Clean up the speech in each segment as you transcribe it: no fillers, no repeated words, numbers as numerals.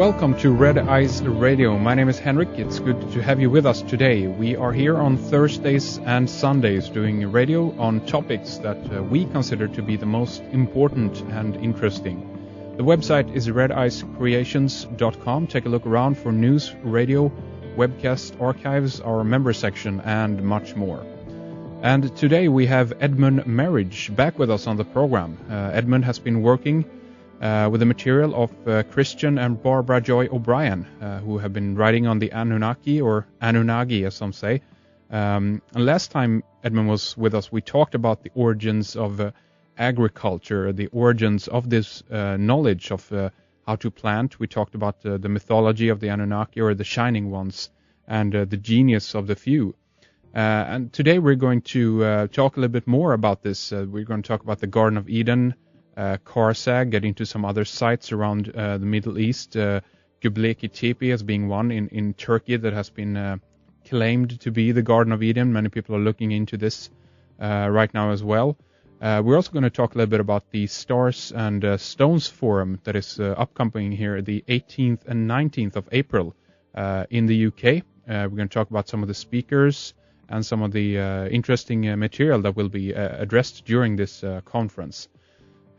Welcome to Red Eyes Radio. My name is Henrik. It's good to have you with us today. We are here on Thursdays and Sundays doing radio on topics that we consider to be the most important and interesting. The website is redeyescreations.com. Take a look around for news, radio, webcast archives, our member section, and much more. And today we have Edmund Marriage back with us on the program. Edmund has been working with the material of Christian and Barbara Joy O'Brien, who have been writing on the Anunnaki, or Anunnaki as some say. And last time Edmund was with us, we talked about the origins of agriculture, the origins of this knowledge of how to plant. We talked about the mythology of the Anunnaki, or the Shining Ones, and the genius of the few. And today we're going to talk a little bit more about this. We're going to talk about the Garden of Eden, Karsag, getting to some other sites around the Middle East. Göbekli Tepe as being one in Turkey that has been claimed to be the Garden of Eden. Many people are looking into this right now as well. We're also going to talk a little bit about the Stars and Stones Forum that is upcoming here the 18th and 19th of April in the UK. We're going to talk about some of the speakers and some of the interesting material that will be addressed during this conference.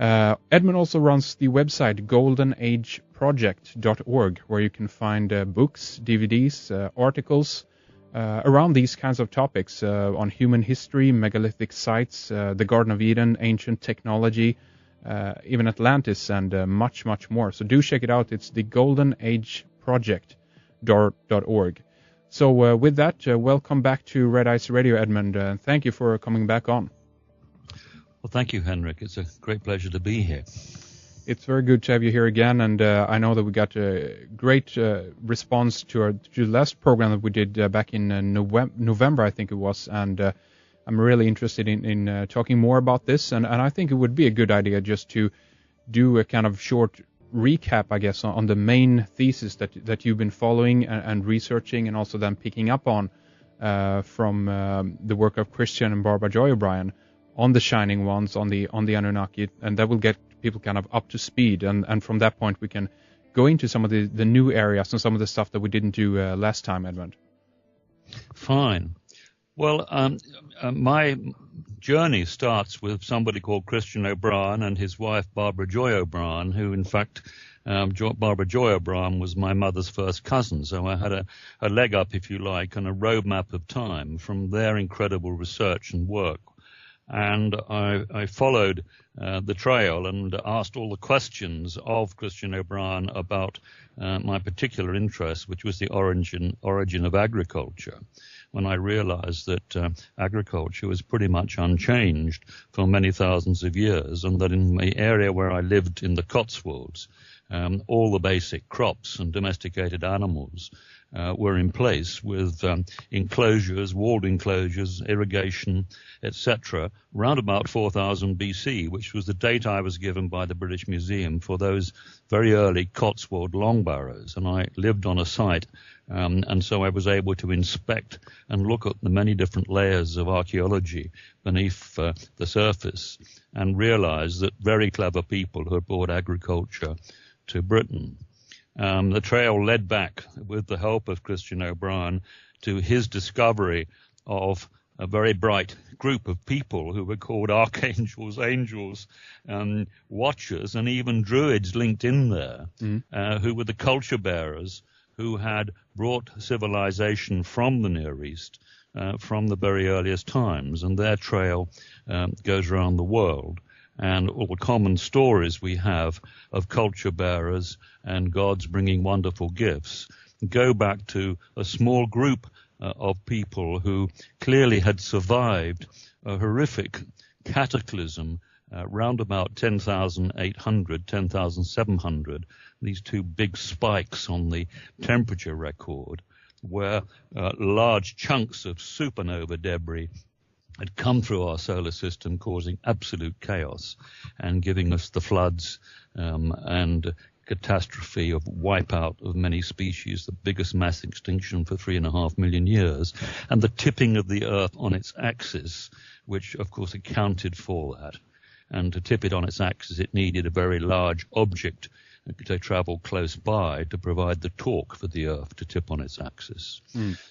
Edmund also runs the website goldenageproject.org, where you can find books, DVDs, articles around these kinds of topics on human history, megalithic sites, the Garden of Eden, ancient technology, even Atlantis, and much, much more. So do check it out. It's the goldenageproject.org. So with that, welcome back to Red Eyes Radio, Edmund. Thank you for coming back on. Well, thank you, Henrik. It's a great pleasure to be here. It's very good to have you here again, and I know that we got a great response to the last program that we did back in November, I think it was, and I'm really interested in talking more about this, and I think it would be a good idea just to do a kind of short recap, I guess, on the main thesis that you've been following and researching, and also then picking up on from the work of Christian and Barbara Joy O'Brien on the Shining Ones, on the Anunnaki, and that will get people kind of up to speed. And from that point, we can go into some of the new areas and some of the stuff that we didn't do last time, Edmund. Fine. Well, my journey starts with somebody called Christian O'Brien and his wife, Barbara Joy O'Brien, who, in fact, Barbara Joy O'Brien was my mother's first cousin. So I had a leg up, if you like, and a roadmap of time from their incredible research and work. And I followed the trail and asked all the questions of Christian O'Brien about my particular interest, which was the origin of agriculture, when I realized that agriculture was pretty much unchanged for many thousands of years, and that in the area where I lived in the Cotswolds, all the basic crops and domesticated animals were in place with enclosures, walled enclosures, irrigation, etc., round about 4000 BC, which was the date I was given by the British Museum for those very early Cotswold long barrows. And I lived on a site, and so I was able to inspect and look at the many different layers of archaeology beneath the surface, and realize that very clever people had brought agriculture to Britain. The trail led back, with the help of Christian O'Brien, to his discovery of a very bright group of people who were called archangels, angels, watchers, and even druids linked in there, who were the culture bearers who had brought civilization from the Near East from the very earliest times. And their trail goes around the world. And all the common stories we have of culture bearers and gods bringing wonderful gifts go back to a small group of people who clearly had survived a horrific cataclysm round about 10,800, 10,700, these two big spikes on the temperature record, where large chunks of supernova debris had come through our solar system, causing absolute chaos and giving us the floods and catastrophe of wipeout of many species, the biggest mass extinction for 3.5 million years, and the tipping of the Earth on its axis, which, of course, accounted for that. And to tip it on its axis, it needed a very large object they travel close by to provide the torque for the Earth to tip on its axis.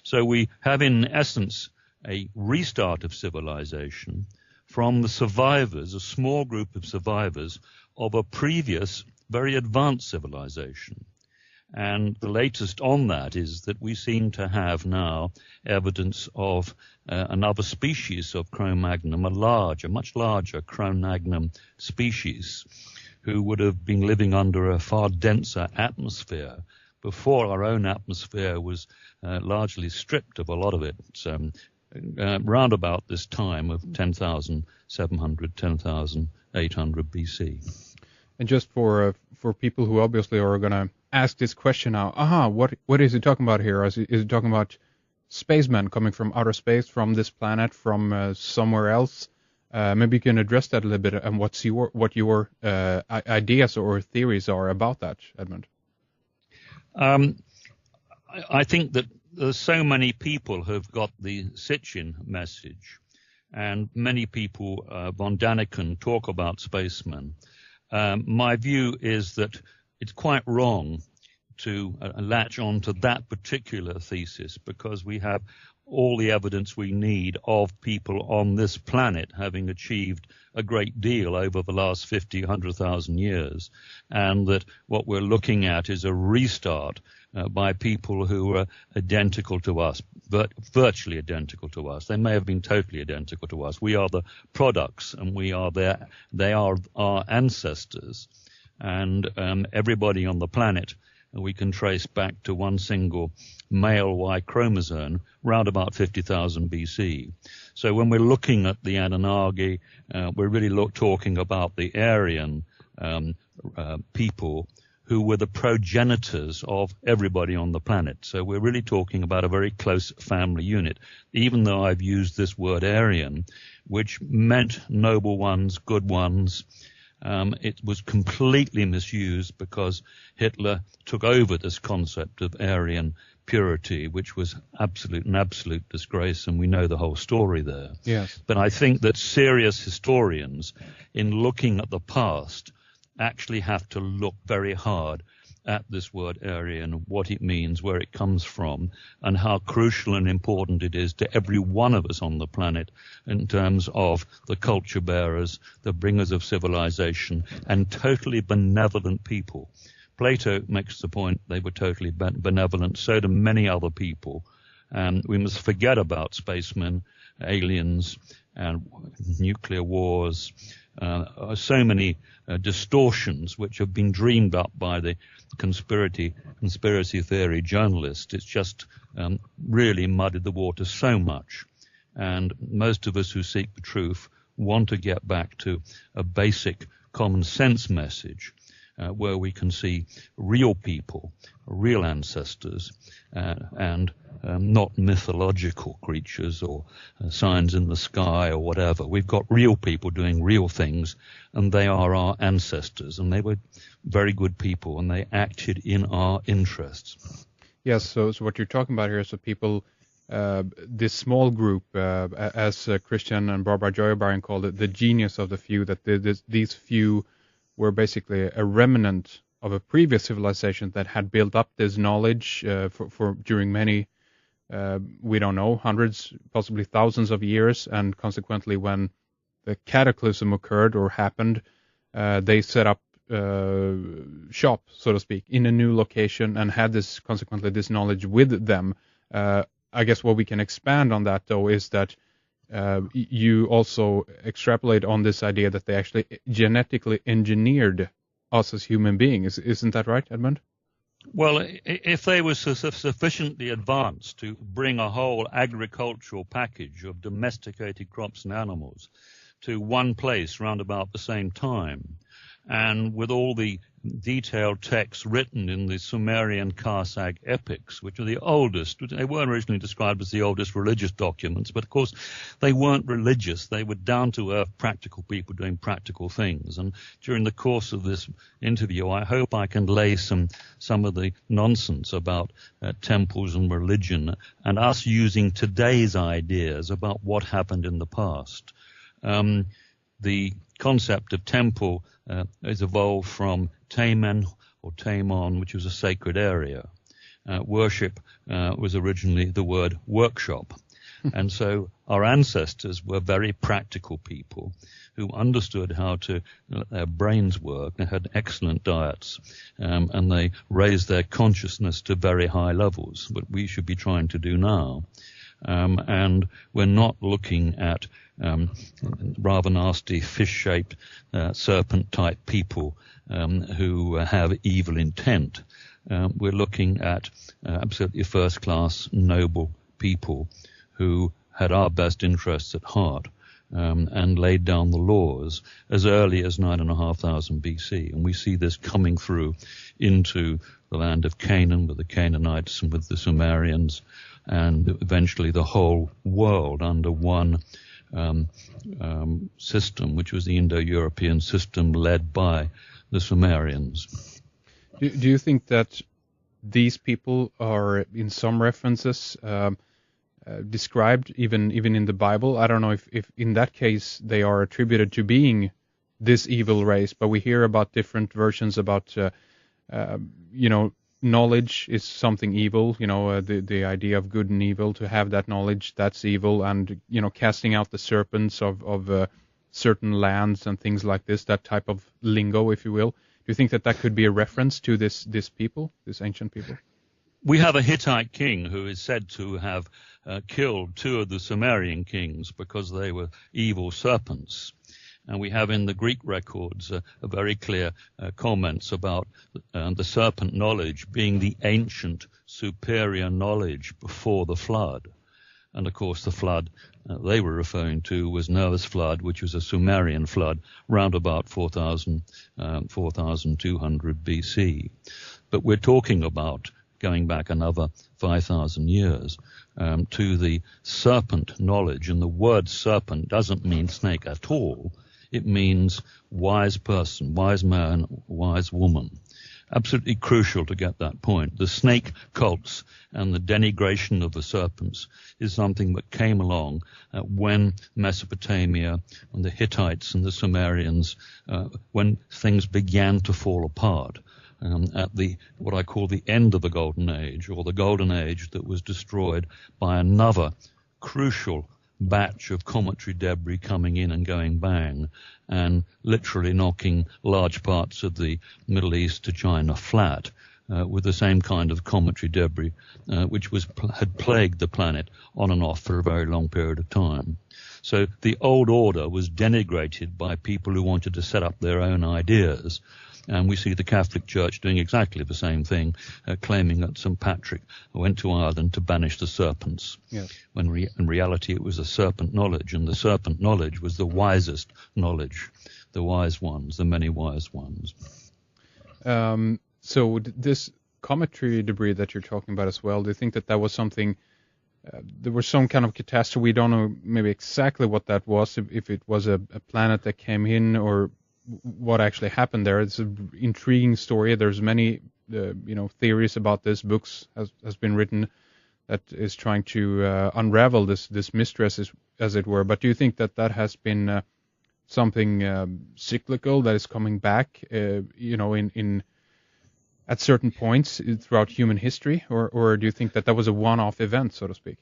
So we have, in essence, a restart of civilization from the survivors, a small group of survivors of a previous very advanced civilization. And the latest on that is that we seem to have now evidence of another species of Cro-Magnon, a much larger Cro-Magnon species, who would have been living under a far denser atmosphere before our own atmosphere was largely stripped of a lot of it. Round about this time of 10,700, 10,800 BC. And just for people who obviously are going to ask this question now, what is he talking about here? Is he talking about spacemen coming from outer space, from this planet, from somewhere else? Maybe you can address that a little bit, and what your ideas or theories are about that, Edmund. I think that there's so many people who've got the Sitchin message, and many people, von Daniken, talk about spacemen. My view is that it's quite wrong to latch on to that particular thesis, because we have all the evidence we need of people on this planet having achieved a great deal over the last 50, 100,000 years, and that what we're looking at is a restart by people who are identical to us, but virtually identical to us. They may have been totally identical to us. We are the products, and they are our ancestors, and everybody on the planet we can trace back to one single male Y chromosome round about 50,000 BC. So when we're looking at the Anunnaki, we're really talking about the Aryan people who were the progenitors of everybody on the planet. So we're really talking about a very close family unit, even though I've used this word Aryan, which meant noble ones, good ones. It was completely misused because Hitler took over this concept of Aryan purity, which was an absolute disgrace, and we know the whole story there. Yes. But I think that serious historians, in looking at the past, actually have to look very hard at this word Aryan, what it means, where it comes from, and how crucial and important it is to every one of us on the planet in terms of the culture bearers, the bringers of civilization, and totally benevolent people. Plato makes the point they were totally benevolent, so do many other people. And we must forget about spacemen, aliens, and nuclear wars, so many distortions which have been dreamed up by the conspiracy theory journalists. It's just really muddied the water so much. And most of us who seek the truth want to get back to a basic common sense message where we can see real people, real ancestors, and not mythological creatures or signs in the sky or whatever. We've got real people doing real things, and they are our ancestors, and they were very good people, and they acted in our interests. Yes, so what you're talking about here is that people, this small group, as Christian and Barbara Joy called it, the genius of the few, that these few were basically a remnant of a previous civilization that had built up this knowledge for during many, we don't know, hundreds, possibly thousands of years, and consequently when the cataclysm occurred or happened, they set up shop, so to speak, in a new location and had this knowledge with them. I guess what we can expand on that, though, is that you also extrapolate on this idea that they actually genetically engineered us as human beings. Isn't that right, Edmund? Well, if they were sufficiently advanced to bring a whole agricultural package of domesticated crops and animals to one place round about the same time, and with all the detailed texts written in the Sumerian Karsag epics, which are the oldest. They weren't originally described as the oldest religious documents, but of course they weren't religious. They were down-to-earth practical people doing practical things. And during the course of this interview, I hope I can lay some of the nonsense about temples and religion and us using today's ideas about what happened in the past. The concept of temple is evolved from Tamen or Tamon, which was a sacred area. Worship was originally the word workshop. And so our ancestors were very practical people who understood how to let their brains work. They had excellent diets, and they raised their consciousness to very high levels, what we should be trying to do now. And we're not looking at rather nasty fish-shaped serpent-type people who have evil intent. We're looking at absolutely first-class, noble people who had our best interests at heart and laid down the laws as early as 9,500 BC. And we see this coming through into the land of Canaan with the Canaanites and with the Sumerians, and eventually the whole world under one system, which was the Indo-European system led by the Sumerians. Do you think that these people are, in some references, described even in the Bible? I don't know if in that case they are attributed to being this evil race, but we hear about different versions about, knowledge is something evil, the idea of good and evil, to have that knowledge, that's evil, and, casting out the serpents of certain lands and things like this, that type of lingo, if you will. Do you think that could be a reference to this people, this ancient people? We have a Hittite king who is said to have killed two of the Sumerian kings because they were evil serpents. And we have in the Greek records a very clear comments about the serpent knowledge being the ancient superior knowledge before the flood. And of course the flood they were referring to was Noah's flood, which was a Sumerian flood round about 4,200 BC. But we're talking about going back another 5,000 years to the serpent knowledge. And the word serpent doesn't mean snake at all. It means wise person, wise man, wise woman. Absolutely crucial to get that point. The snake cults and the denigration of the serpents is something that came along when Mesopotamia and the Hittites and the Sumerians, when things began to fall apart. At what I call the end of the Golden Age, or the Golden Age that was destroyed by another crucial batch of cometary debris coming in and going bang, and literally knocking large parts of the Middle East to China flat, with the same kind of cometary debris which had plagued the planet on and off for a very long period of time. So the old order was denigrated by people who wanted to set up their own ideas. And we see the Catholic Church doing exactly the same thing, claiming that St. Patrick went to Ireland to banish the serpents, yes. When in reality it was a serpent knowledge, and the serpent knowledge was the wisest knowledge, the wise ones, the many wise ones. So this cometary debris that you're talking about as well, do you think that was something, there was some kind of catastrophe, we don't know maybe exactly what that was, if it was a planet that came in, or what actually happened there? It's an intriguing story. There's many, theories about this. Books has been written that is trying to unravel this mystery, as it were. But do you think that has been something cyclical that is coming back, in at certain points throughout human history, or do you think that was a one-off event, so to speak?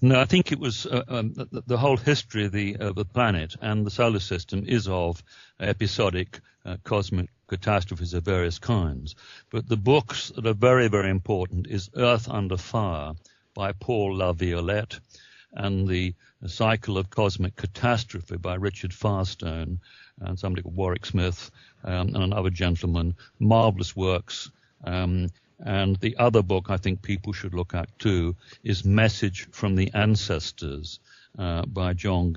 No, I think it was the whole history of the planet and the solar system is of episodic cosmic catastrophes of various kinds. But the books that are very, very important is Earth Under Fire by Paul La Violette, and the Cycle of Cosmic Catastrophe by Richard Firestone and somebody called Warwick Smith and another gentleman. Marvelous works. And the other book I think people should look at too is Message from the Ancestors by John